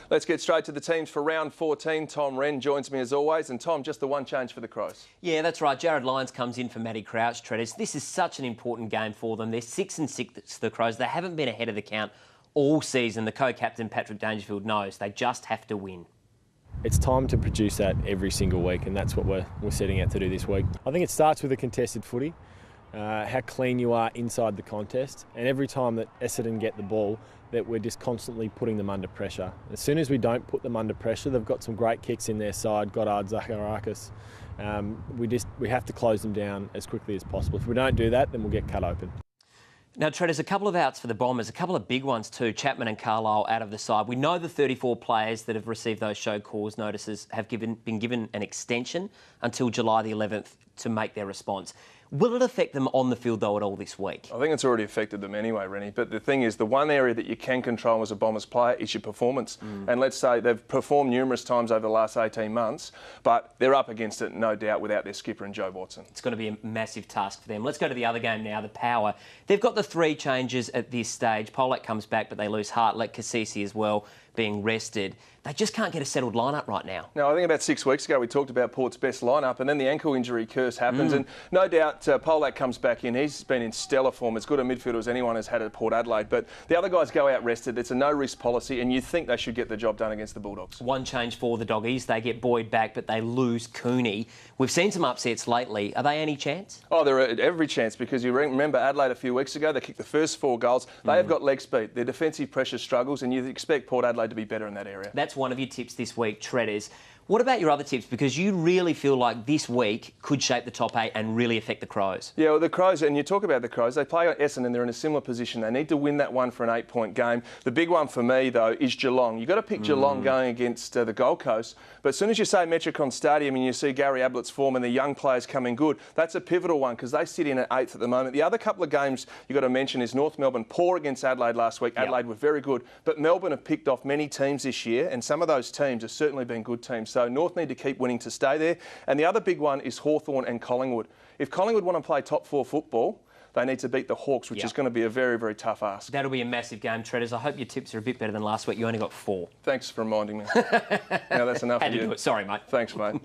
Let's get straight to the teams for round 14. Tom Rehn joins me as always. And Tom, just the one change for the Crows. Yeah, that's right. Jared Lyons comes in for Matty Crouch, Treaders. This is such an important game for them. They're 6-6, the Crows. They haven't been ahead of the count all season. The co-captain, Patrick Dangerfield, knows they just have to win. It's time to produce that every single week, and that's what we're setting out to do this week. I think it starts with a contested footy, how clean you are inside the contest, and every time that Essendon get the ball, that we're just constantly putting them under pressure. As soon as we don't put them under pressure, they've got some great kicks in their side, Goddard, Zacharakis. We have to close them down as quickly as possible. If we don't do that, then we'll get cut open. Now, Trent, there's a couple of outs for the Bombers, a couple of big ones too. Chapman and Carlisle out of the side. We know the 34 players that have received those show cause notices have been given an extension until July the 11th to make their response. Will it affect them on the field, though, at all this week? I think it's already affected them anyway, Rennie. But the thing is, the one area that you can control as a Bombers player is your performance. And let's say they've performed numerous times over the last 18 months, but they're up against it, no doubt, without their skipper and Joe Watson. It's going to be a massive task for them. Let's go to the other game now, the Power. They've got the 3 changes at this stage. Polak comes back, but they lose Hartlett, Cassisi as well, being rested. They just can't get a settled lineup right now. No, I think about 6 weeks ago we talked about Port's best lineup, and then the ankle injury curse happens, and no doubt Polak comes back in. He's been in stellar form, as good a midfielder as anyone has had at Port Adelaide. But the other guys go out rested. It's a no-risk policy, and you think they should get the job done against the Bulldogs. One change for the Doggies. They get Boyd back, but they lose Cooney. We've seen some upsets lately. Are they any chance? Oh, they're every chance, because you remember Adelaide a few weeks ago, they kicked the first 4 goals. They have got leg speed. Their defensive pressure struggles, and you expect Port Adelaide to be better in that area. That's one of your tips this week, Treaders. What about your other tips? Because you really feel like this week could shape the top 8 and really affect the Crows. Yeah, well, the Crows, and you talk about the Crows, they play Essendon, they're in a similar position. They need to win that one for an 8-point game. The big one for me, though, is Geelong. You've got to pick Geelong going against the Gold Coast. But as soon as you say Metricon Stadium and you see Gary Ablett's form and the young players coming good, that's a pivotal one because they sit in at 8th at the moment. The other couple of games you've got to mention is North Melbourne, poor against Adelaide last week. Adelaide were very good. But Melbourne have picked off many teams this year, and some of those teams have certainly been good teams. So North need to keep winning to stay there. And the other big one is Hawthorn and Collingwood. If Collingwood want to play top 4 football, they need to beat the Hawks, which is going to be a very, very tough ask. That'll be a massive game, Treaders. I hope your tips are a bit better than last week. You only got 4. Thanks for reminding me. Now that's enough Had of to you. do it. Sorry, mate. Thanks, mate.